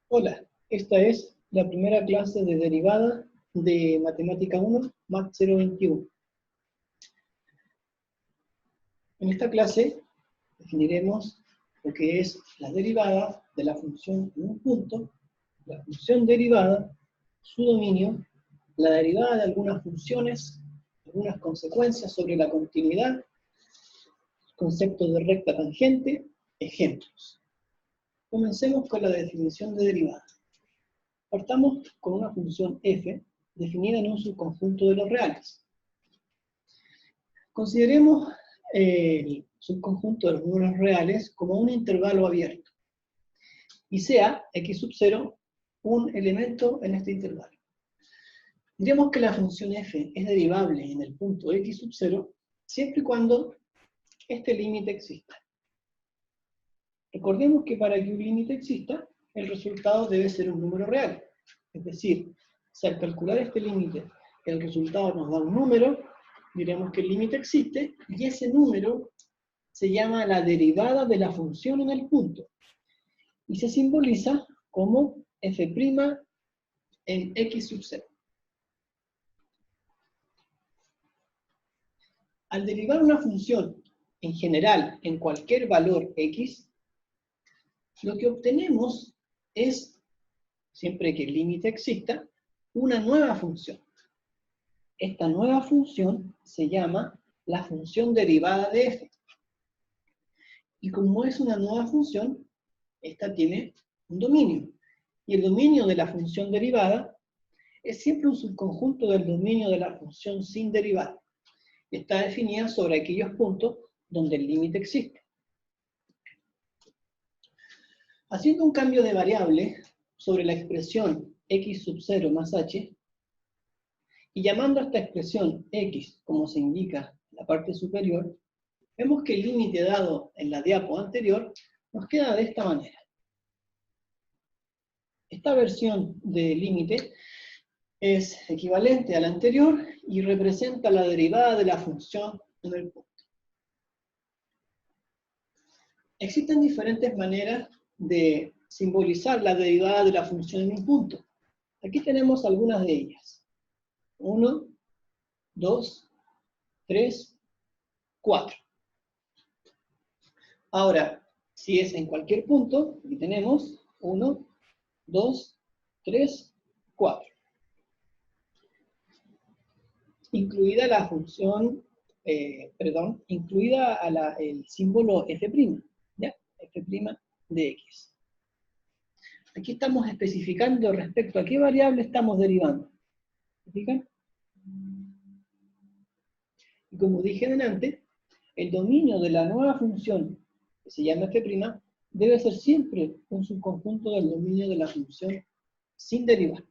Hola, esta es la primera clase de derivada de Matemática 1, Mat 021. En esta clase definiremos lo que es la derivada de la función en un punto, la función derivada, su dominio, la derivada de algunas funciones, algunas consecuencias sobre la continuidad, concepto de recta tangente, ejemplos. Comencemos con la definición de derivada. Partamos con una función f definida en un subconjunto de los reales. Consideremos el subconjunto de los números reales como un intervalo abierto, y sea x sub 0 un elemento en este intervalo. Diremos que la función f es derivable en el punto x sub 0 siempre y cuando este límite exista. Recordemos que para que un límite exista, el resultado debe ser un número real. Es decir, si al calcular este límite el resultado nos da un número, diremos que el límite existe, y ese número se llama la derivada de la función en el punto, y se simboliza como f' en x sub 0. Al derivar una función, en general, en cualquier valor x, lo que obtenemos es, siempre que el límite exista, una nueva función. Esta nueva función se llama la función derivada de f. Y como es una nueva función, esta tiene un dominio. Y el dominio de la función derivada es siempre un subconjunto del dominio de la función sin derivada. Y está definida sobre aquellos puntos donde el límite existe. Haciendo un cambio de variable sobre la expresión x sub 0 más h, y llamando a esta expresión x como se indica en la parte superior, vemos que el límite dado en la diapo anterior nos queda de esta manera. Esta versión de límite es equivalente a la anterior y representa la derivada de la función en el punto. Existen diferentes maneras de simbolizar la derivada de la función en un punto. Aquí tenemos algunas de ellas. 1, 2, 3, 4. Ahora, si es en cualquier punto, aquí tenemos 1, 2, 3, 4. Incluida la función, incluida el símbolo f', ¿ya? F' de x. Aquí estamos especificando respecto a qué variable estamos derivando. ¿Se fijan? Y como dije delante, el dominio de la nueva función, que se llama f', debe ser siempre un subconjunto del dominio de la función sin derivar.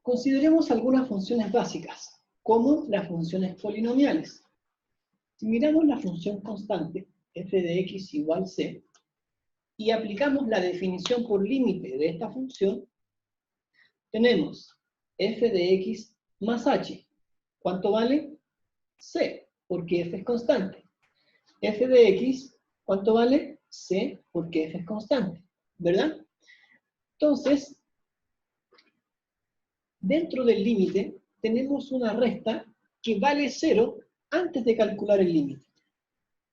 Consideremos algunas funciones básicas, como las funciones polinomiales. Si miramos la función constante, f de x igual c, y aplicamos la definición por límite de esta función, tenemos f de x más h. ¿Cuánto vale? C, porque f es constante. F de x, ¿cuánto vale? C, porque f es constante, ¿verdad? Entonces, dentro del límite tenemos una resta que vale 0 antes de calcular el límite.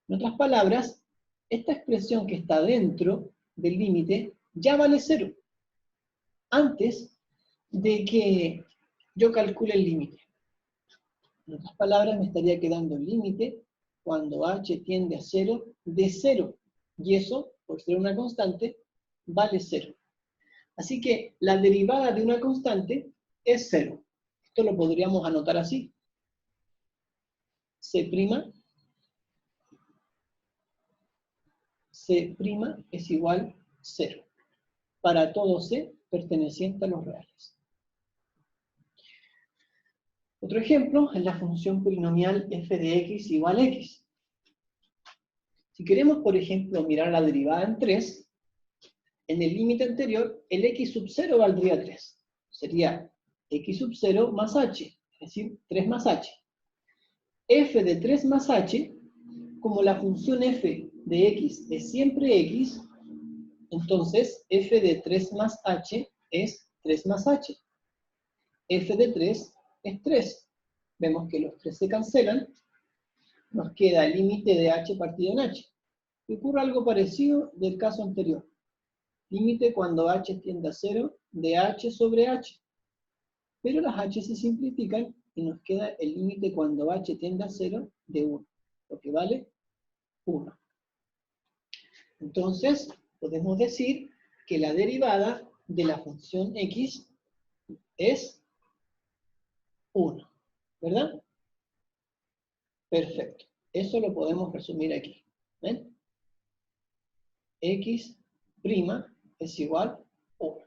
En otras palabras, esta expresión que está dentro del límite ya vale 0 antes de que yo calcule el límite. En otras palabras, me estaría quedando el límite cuando h tiende a 0 de 0. Y eso, por ser una constante, vale 0. Así que la derivada de una constante es 0. Esto lo podríamos anotar así. C' es igual a 0. Para todo C perteneciente a los reales. Otro ejemplo es la función polinomial f de x igual a x. Si queremos, por ejemplo, mirar la derivada en 3, en el límite anterior, el x sub 0 valdría 3. Sería x sub 0 más h, es decir, 3 más h. f de 3 más h, como la función f de x es siempre x, entonces f de 3 más h es 3 más h. F de 3 es 3. Vemos que los 3 se cancelan. Nos queda el límite de h partido en h. Y ocurre algo parecido del caso anterior. Límite cuando h tiende a 0 de h sobre h. Pero las h se simplifican y nos queda el límite cuando h tiende a 0 de 1. Lo que vale 1. Entonces, podemos decir que la derivada de la función x es 1, ¿verdad? Perfecto. Eso lo podemos resumir aquí. ¿Ven? X' es igual a 1.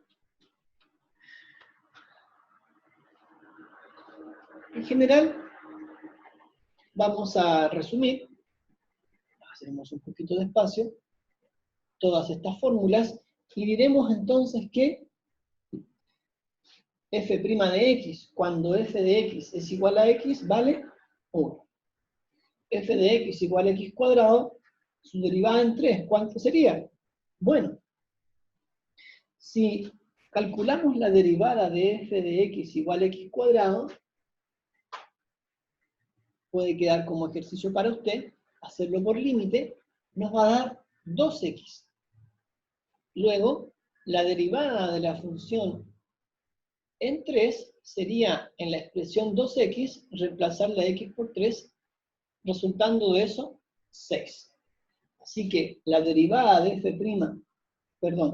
En general, vamos a resumir, hacemos un poquito de espacio, todas estas fórmulas, y diremos entonces que f' de x, cuando f de x es igual a x, vale 1. F de x igual a x cuadrado, su derivada en 3, ¿cuánto sería? Bueno, si calculamos la derivada de f de x igual a x cuadrado, puede quedar como ejercicio para usted, hacerlo por límite, nos va a dar 2x. Luego, la derivada de la función en 3 sería, en la expresión 2x, reemplazar la x por 3, resultando de eso 6. Así que la derivada de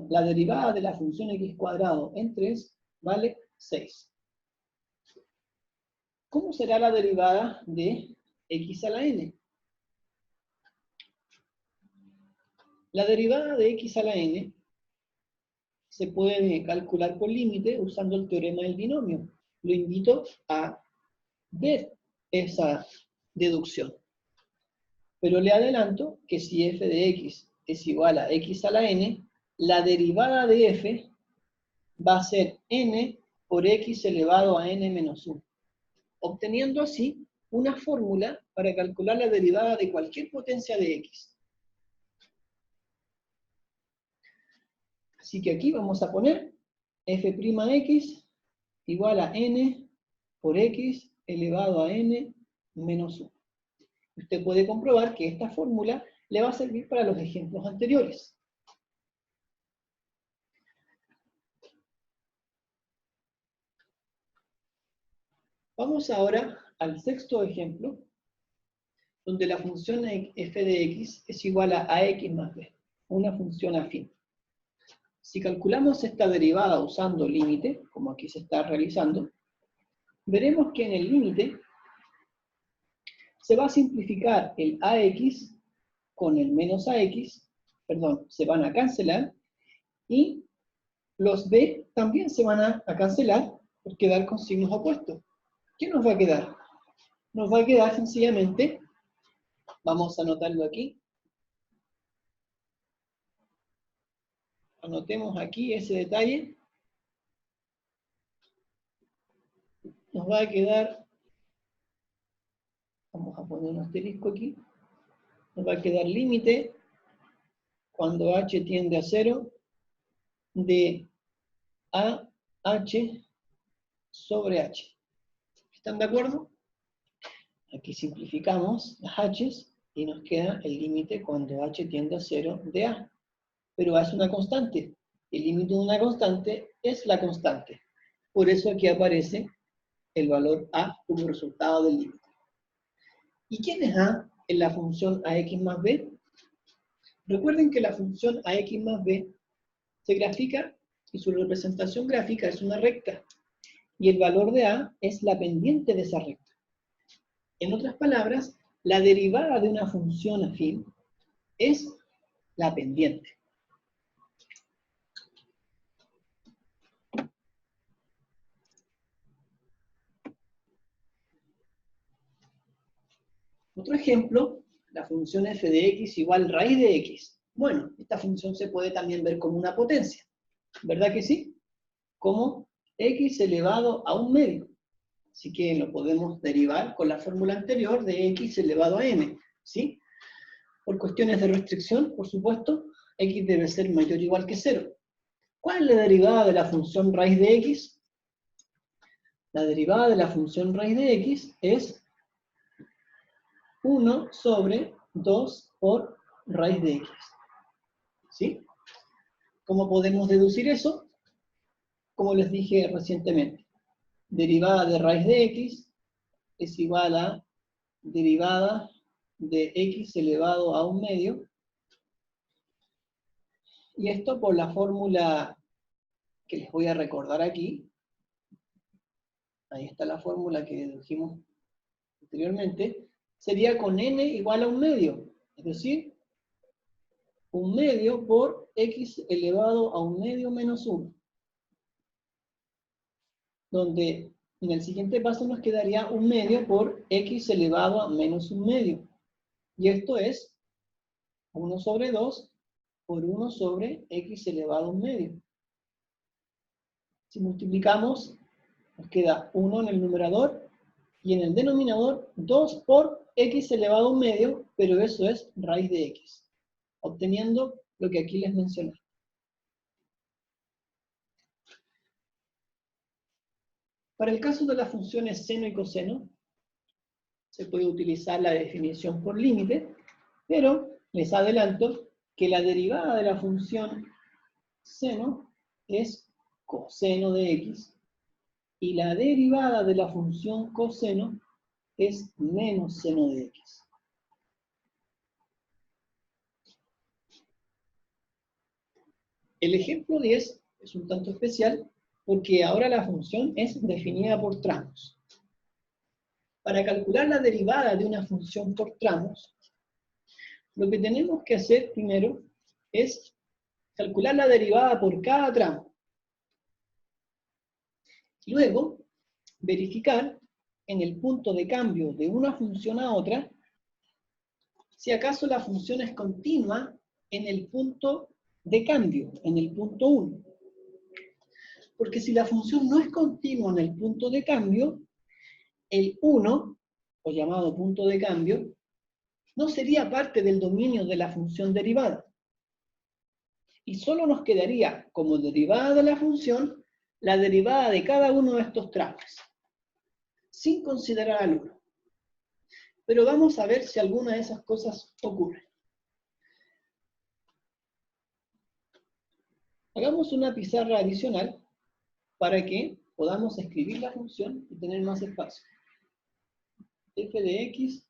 la derivada de la función x cuadrado en 3 vale 6. ¿Cómo será la derivada de x a la n? La derivada de x a la n se puede calcular por límite usando el teorema del binomio. Lo invito a ver esa deducción. Pero le adelanto que si f de x es igual a x a la n, la derivada de f va a ser n por x elevado a n menos 1, obteniendo así una fórmula para calcular la derivada de cualquier potencia de x. Así que aquí vamos a poner f'x igual a n por x elevado a n menos 1. Usted puede comprobar que esta fórmula le va a servir para los ejemplos anteriores. Vamos ahora al sexto ejemplo, donde la función f de x es igual a ax más b, una función afín. Si calculamos esta derivada usando límite, como aquí se está realizando, veremos que en el límite se va a simplificar el ax con el menos ax, perdón, se van a cancelar, y los b también se van a cancelar por quedar con signos opuestos. ¿Qué nos va a quedar? Nos va a quedar sencillamente, vamos a anotarlo aquí, anotemos aquí ese detalle, nos va a quedar, vamos a poner un asterisco aquí, nos va a quedar límite, cuando h tiende a 0, de AH sobre H. ¿Están de acuerdo? Aquí simplificamos las h's y nos queda el límite cuando h tiende a 0 de A. Pero A es una constante. El límite de una constante es la constante. Por eso aquí aparece el valor A como resultado del límite. ¿Y quién es A en la función AX más B? Recuerden que la función AX más B se grafica y su representación gráfica es una recta. Y el valor de A es la pendiente de esa recta. En otras palabras, la derivada de una función afín es la pendiente. Otro ejemplo, la función f de x igual raíz de x. Bueno, esta función se puede también ver como una potencia, ¿verdad que sí? Como x elevado a un medio. Así que lo podemos derivar con la fórmula anterior de x elevado a m, ¿sí? Por cuestiones de restricción, por supuesto, x debe ser mayor o igual que 0. ¿Cuál es la derivada de la función raíz de x? La derivada de la función raíz de x es 1 sobre 2 por raíz de x. ¿Sí? ¿Cómo podemos deducir eso? Como les dije recientemente, derivada de raíz de x es igual a derivada de x elevado a un medio, y esto por la fórmula que les voy a recordar aquí. Ahí está la fórmula que dedujimos anteriormente, sería con n igual a un medio, es decir, un medio por x elevado a un medio menos 1, donde en el siguiente paso nos quedaría un medio por x elevado a menos un medio, y esto es 1 sobre 2 por 1 sobre x elevado a un medio. Si multiplicamos, nos queda 1 en el numerador, y en el denominador 2 por x elevado a un medio, pero eso es raíz de x, obteniendo lo que aquí les mencioné. Para el caso de las funciones seno y coseno, se puede utilizar la definición por límite, pero les adelanto que la derivada de la función seno es coseno de x, y la derivada de la función coseno es menos seno de x. El ejemplo 10 es un tanto especial porque ahora la función es definida por tramos. Para calcular la derivada de una función por tramos, lo que tenemos que hacer primero es calcular la derivada por cada tramo. Luego, verificar en el punto de cambio de una función a otra si acaso la función es continua en el punto de cambio, en el punto 1. Porque si la función no es continua en el punto de cambio, el 1, o llamado punto de cambio, no sería parte del dominio de la función derivada. Y solo nos quedaría como derivada de la función la derivada de cada uno de estos tramos, sin considerar al 1. Pero vamos a ver si alguna de esas cosas ocurre. Hagamos una pizarra adicional para que podamos escribir la función y tener más espacio. F de x,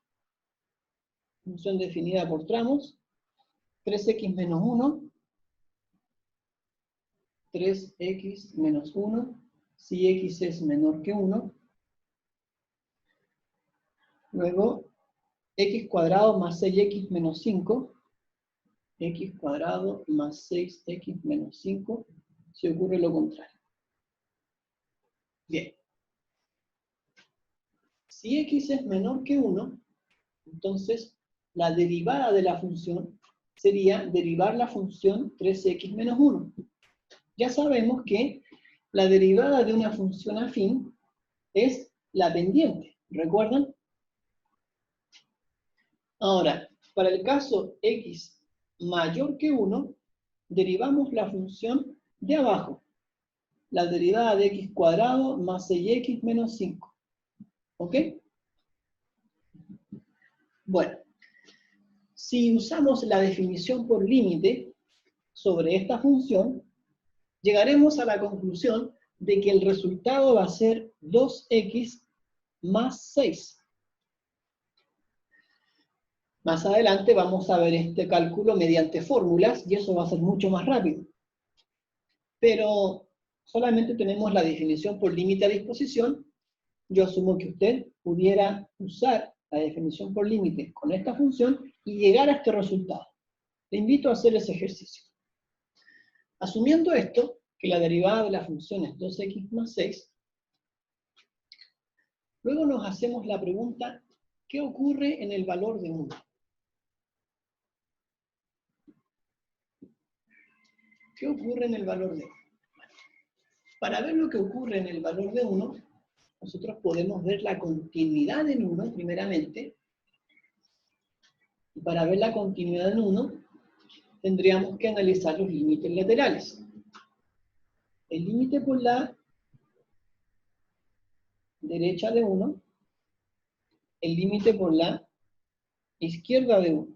función definida por tramos, 3x menos 1, 3x menos 1, si x es menor que 1, luego x cuadrado más 6x menos 5, x cuadrado más 6x menos 5, si ocurre lo contrario. Bien. Si x es menor que 1, entonces la derivada de la función sería derivar la función 3x menos 1. Ya sabemos que la derivada de una función afín es la pendiente, ¿recuerdan? Ahora, para el caso x mayor que 1, derivamos la función de abajo, la derivada de x cuadrado más 6x menos 5. ¿Ok? Bueno, si usamos la definición por límite sobre esta función, llegaremos a la conclusión de que el resultado va a ser 2x más 6. Más adelante vamos a ver este cálculo mediante fórmulas y eso va a ser mucho más rápido. Pero solamente tenemos la definición por límite a disposición. Yo asumo que usted pudiera usar la definición por límite con esta función y llegar a este resultado. Le invito a hacer ese ejercicio. Asumiendo esto, que la derivada de la función es 2x más 6, luego nos hacemos la pregunta, ¿qué ocurre en el valor de 1? ¿Qué ocurre en el valor de 1? Para ver lo que ocurre en el valor de 1, nosotros podemos ver la continuidad en 1, primeramente. Y para ver la continuidad en 1, tendríamos que analizar los límites laterales. El límite por la derecha de 1, el límite por la izquierda de 1.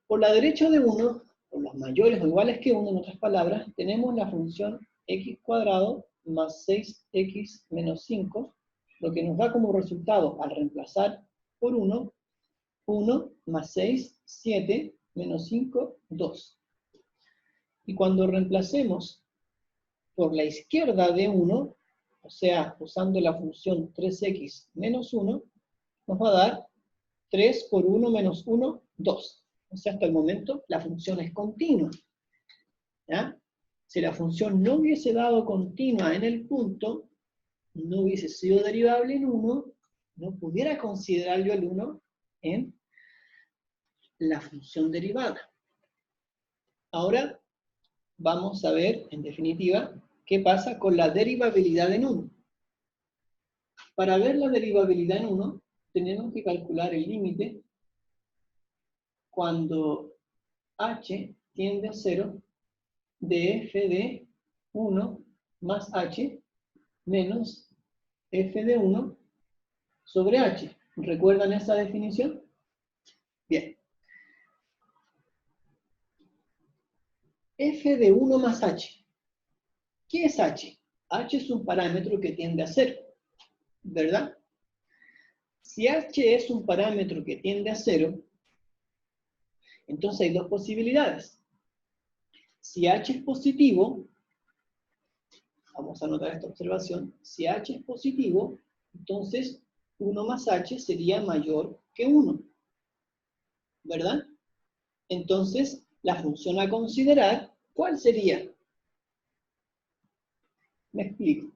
Por la derecha de 1, por los mayores o iguales que 1, en otras palabras, tenemos la función x cuadrado más 6x menos 5, lo que nos da como resultado, al reemplazar por 1, 1 más 6, 7, menos 5, 2. Y cuando reemplacemos por la izquierda de 1, o sea, usando la función 3x menos 1, nos va a dar 3 por 1 menos 1, 2. O sea, hasta el momento la función es continua. ¿Ya? Si la función no hubiese dado continua en el punto, no hubiese sido derivable en 1, no pudiera considerar yo el 1 en la función derivada. Ahora vamos a ver, en definitiva, qué pasa con la derivabilidad en 1. Para ver la derivabilidad en 1, tenemos que calcular el límite cuando h tiende a 0 de f de 1 más h menos f de 1 sobre h. ¿Recuerdan esa definición? Bien. F de 1 más h. ¿Qué es h? H es un parámetro que tiende a 0, ¿verdad? Si h es un parámetro que tiende a 0, entonces hay dos posibilidades. Si h es positivo, vamos a anotar esta observación, si h es positivo, entonces 1 más h sería mayor que 1, ¿verdad? Entonces, la función a considerar, ¿cuál sería? Me explico.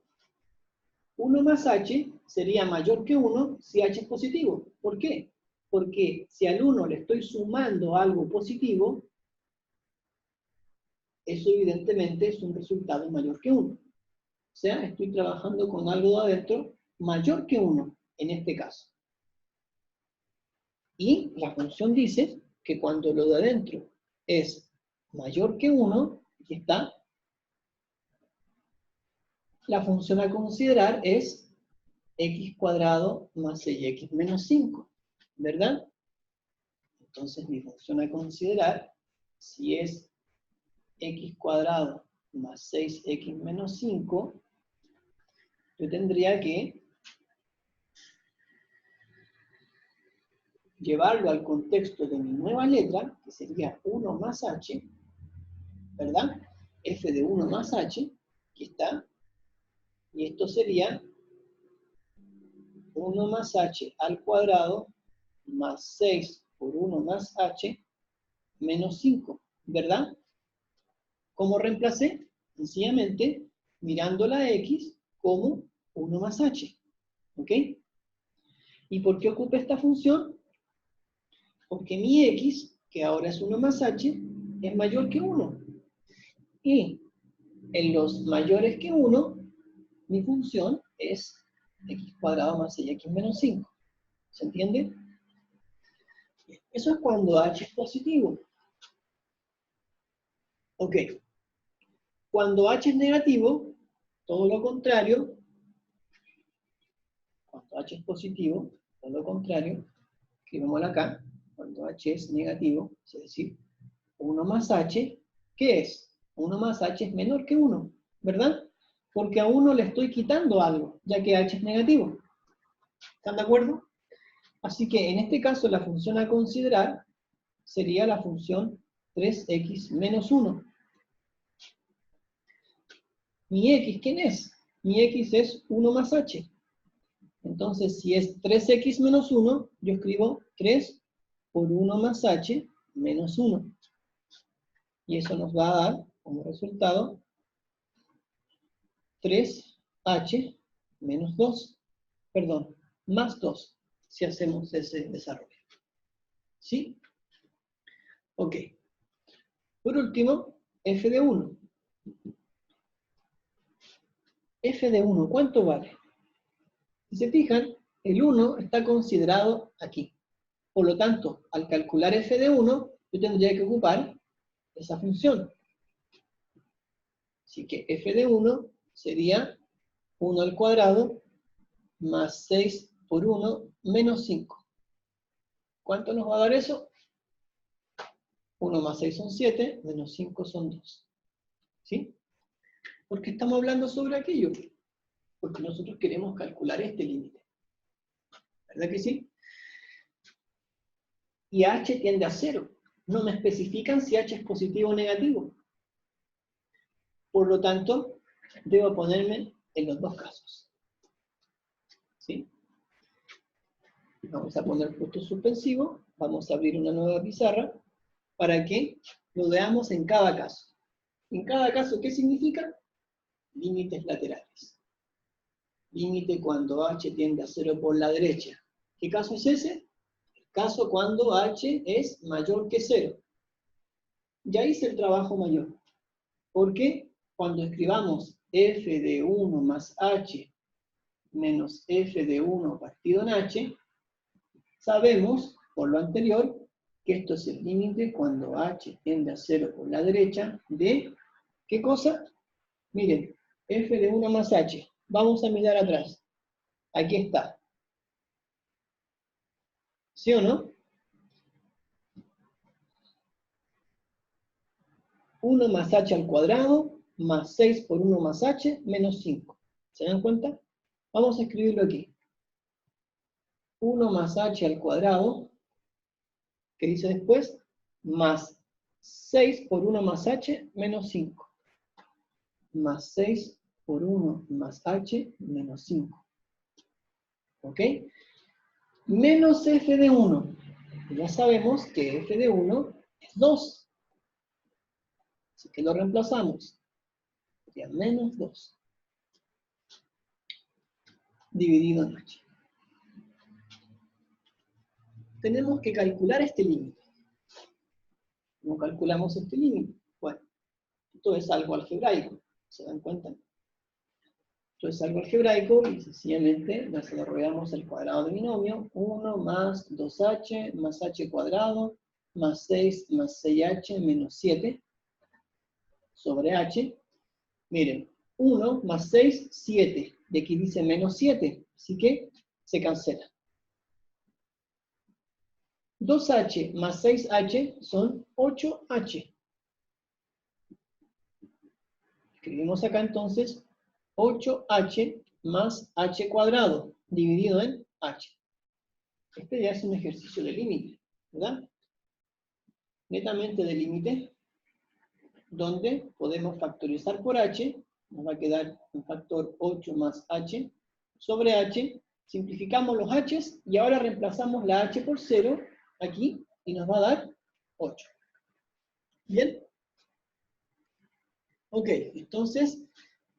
1 más h sería mayor que 1 si h es positivo. ¿Por qué? Porque si al 1 le estoy sumando algo positivo, eso evidentemente es un resultado mayor que 1. O sea, estoy trabajando con algo de adentro mayor que 1, en este caso. Y la función dice que cuando lo de adentro es mayor que 1, aquí está, la función a considerar es x cuadrado más 6x menos 5, ¿verdad? Entonces mi función a considerar, si es x cuadrado más 6x menos 5, yo tendría que llevarlo al contexto de mi nueva letra, que sería 1 más h, ¿verdad? F de 1 más h, aquí está, y esto sería 1 más h al cuadrado más 6 por 1 más h menos 5, ¿verdad? ¿Cómo reemplacé? Sencillamente mirando la x como 1 más h, ¿ok? ¿Y por qué ocupa esta función? Porque mi x, que ahora es 1 más h, es mayor que 1. Y en los mayores que 1, mi función es x cuadrado más 6x menos 5. ¿Se entiende? Eso es cuando h es positivo. Ok. Cuando h es negativo, todo lo contrario. Cuando h es positivo, todo lo contrario. Escribámoslo acá. Cuando h es negativo, es decir, 1 más h, ¿qué es? 1 más h es menor que 1, ¿verdad? Porque a 1 le estoy quitando algo, ya que h es negativo. ¿Están de acuerdo? Así que en este caso la función a considerar sería la función 3x menos 1. Mi x, ¿quién es? Mi x es 1 más h. Entonces, si es 3x menos 1, yo escribo 3 por 1 más h menos 1. Y eso nos va a dar como resultado 3h menos 2. Perdón, más 2, si hacemos ese desarrollo. ¿Sí? Ok. Por último, f de 1. f de 1, ¿cuánto vale? Si se fijan, el 1 está considerado aquí. Por lo tanto, al calcular f de 1, yo tendría que ocupar esa función. Así que f de 1 sería 1 al cuadrado más 6 por 1 menos 5. ¿Cuánto nos va a dar eso? 1 más 6 son 7, menos 5 son 2. ¿Sí? ¿Por qué estamos hablando sobre aquello? Porque nosotros queremos calcular este límite. ¿Verdad que sí? Y h tiende a 0. No me especifican si h es positivo o negativo. Por lo tanto, debo ponerme en los dos casos. ¿Sí? Vamos a poner punto suspensivo, vamos a abrir una nueva pizarra para que lo veamos en cada caso. En cada caso, ¿qué significa? Límites laterales. Límite cuando h tiende a 0 por la derecha. ¿Qué caso es ese? El caso cuando h es mayor que 0. Ya hice el trabajo mayor. ¿Por qué? Cuando escribamos f de 1 más h menos f de 1 partido en h, sabemos, por lo anterior, que esto es el límite cuando h tiende a 0 por la derecha de, ¿qué cosa? Miren, f de 1 más h. Vamos a mirar atrás. Aquí está. ¿Sí o no? 1 más h al cuadrado, más 6 por 1 más h, menos 5. ¿Se dan cuenta? Vamos a escribirlo aquí. 1 más h al cuadrado, ¿qué dice después? Más 6 por 1 más h, menos 5. Más 6 por 1 más h, menos 5. ¿Ok? Menos f de 1. Ya sabemos que f de 1 es 2. Así que lo reemplazamos. Sería menos 2. Dividido en h. Tenemos que calcular este límite. ¿Cómo calculamos este límite? Bueno, esto es algo algebraico. ¿Se dan cuenta? Esto es algo algebraico y sencillamente desarrollamos el cuadrado de binomio. 1 más 2h más h cuadrado más 6 más 6h menos 7 sobre h. Miren, 1 más 6, 7. De aquí dice menos 7, así que se cancela. 2h más 6h son 8h. Escribimos acá entonces 8h más h cuadrado dividido en h. Este ya es un ejercicio de límite, ¿verdad? Netamente de límite, donde podemos factorizar por h, nos va a quedar un factor 8 más h sobre h, simplificamos los h's y ahora reemplazamos la h por 0 aquí y nos va a dar 8. ¿Bien? Ok, entonces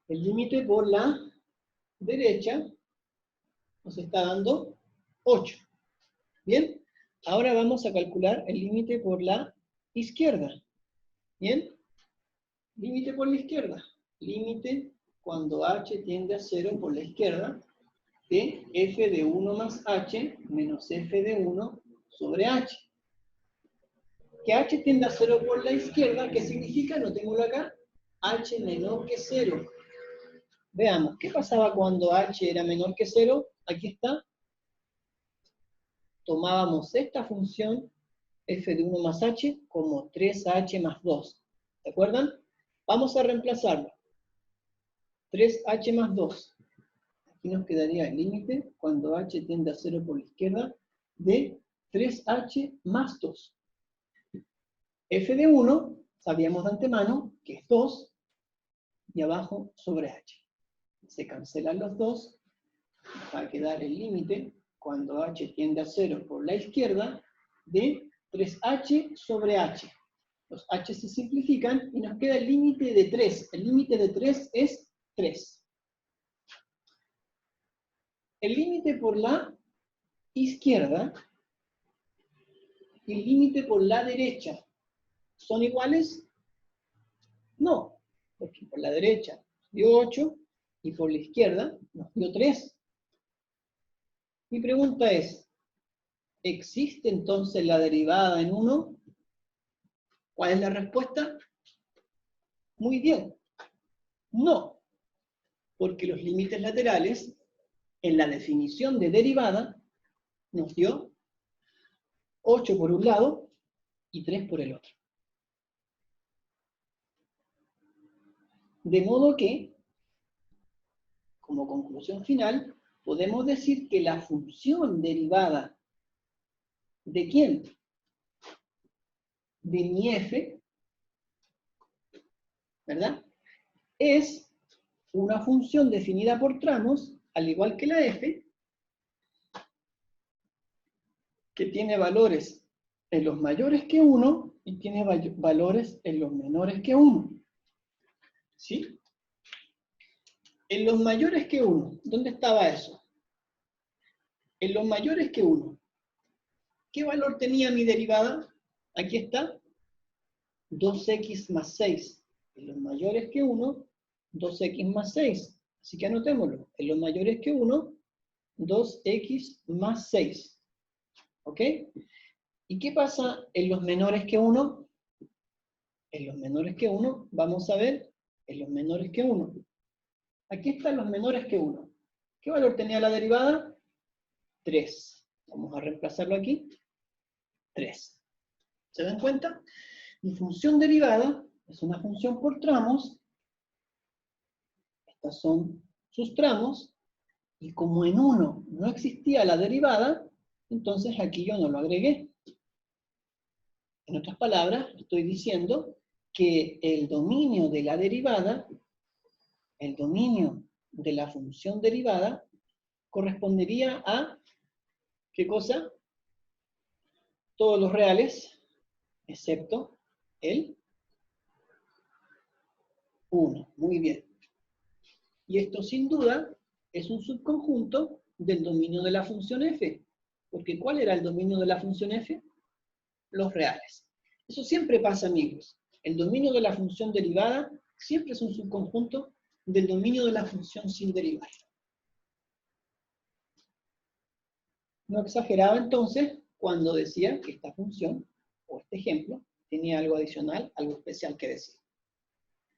el límite por la derecha nos está dando 8. ¿Bien? Ahora vamos a calcular el límite por la izquierda. ¿Bien? Límite por la izquierda. Límite cuando h tiende a 0 por la izquierda de f de 1 más h menos f de 1 sobre h. Que h tiende a 0 por la izquierda, ¿qué significa? Notémoslo acá. H menor que 0. Veamos, ¿qué pasaba cuando h era menor que 0? Aquí está. Tomábamos esta función f de 1 más h como 3h más 2. ¿Se acuerdan? Vamos a reemplazarlo. 3h más 2. Aquí nos quedaría el límite cuando h tiende a 0 por la izquierda de 3h más 2. F de 1, sabíamos de antemano que es 2, y abajo sobre h. Se cancelan los 2, va a quedar el límite cuando h tiende a 0 por la izquierda de 3h sobre h. Los h se simplifican y nos queda el límite de 3. El límite de 3 es 3. El límite por la izquierda y el límite por la derecha, ¿son iguales? No, porque por la derecha dio 8 y por la izquierda nos dio 3. Mi pregunta es, ¿existe entonces la derivada en 1? ¿Cuál es la respuesta? Muy bien. No, porque los límites laterales, en la definición de derivada, nos dio 8 por un lado y 3 por el otro. De modo que, como conclusión final, podemos decir que la función derivada ¿de quién? De mi f, ¿verdad? Es una función definida por tramos, al igual que la f, que tiene valores en los mayores que 1 y tiene valores en los menores que 1. ¿Sí? En los mayores que 1, ¿dónde estaba eso? En los mayores que 1. ¿Qué valor tenía mi derivada? Aquí está. 2x más 6. En los mayores que 1, 2x más 6. Así que anotémoslo. En los mayores que 1, 2x más 6. ¿Ok? ¿Y qué pasa en los menores que 1? En los menores que 1, vamos a ver, en los menores que 1. Aquí están los menores que 1. ¿Qué valor tenía la derivada? 3. Vamos a reemplazarlo aquí. 3. ¿Se dan cuenta? Mi función derivada es una función por tramos. Estos son sus tramos. Y como en 1 no existía la derivada, entonces aquí yo no lo agregué. En otras palabras, estoy diciendo que el dominio de la derivada, el dominio de la función derivada, correspondería a, ¿qué cosa? Todos los reales, excepto el 1. Muy bien. Y esto sin duda es un subconjunto del dominio de la función f. Porque ¿cuál era el dominio de la función f? Los reales. Eso siempre pasa, amigos. El dominio de la función derivada siempre es un subconjunto del dominio de la función sin derivar. No exageraba entonces cuando decía que esta función, o este ejemplo, tenía algo adicional, algo especial que decir.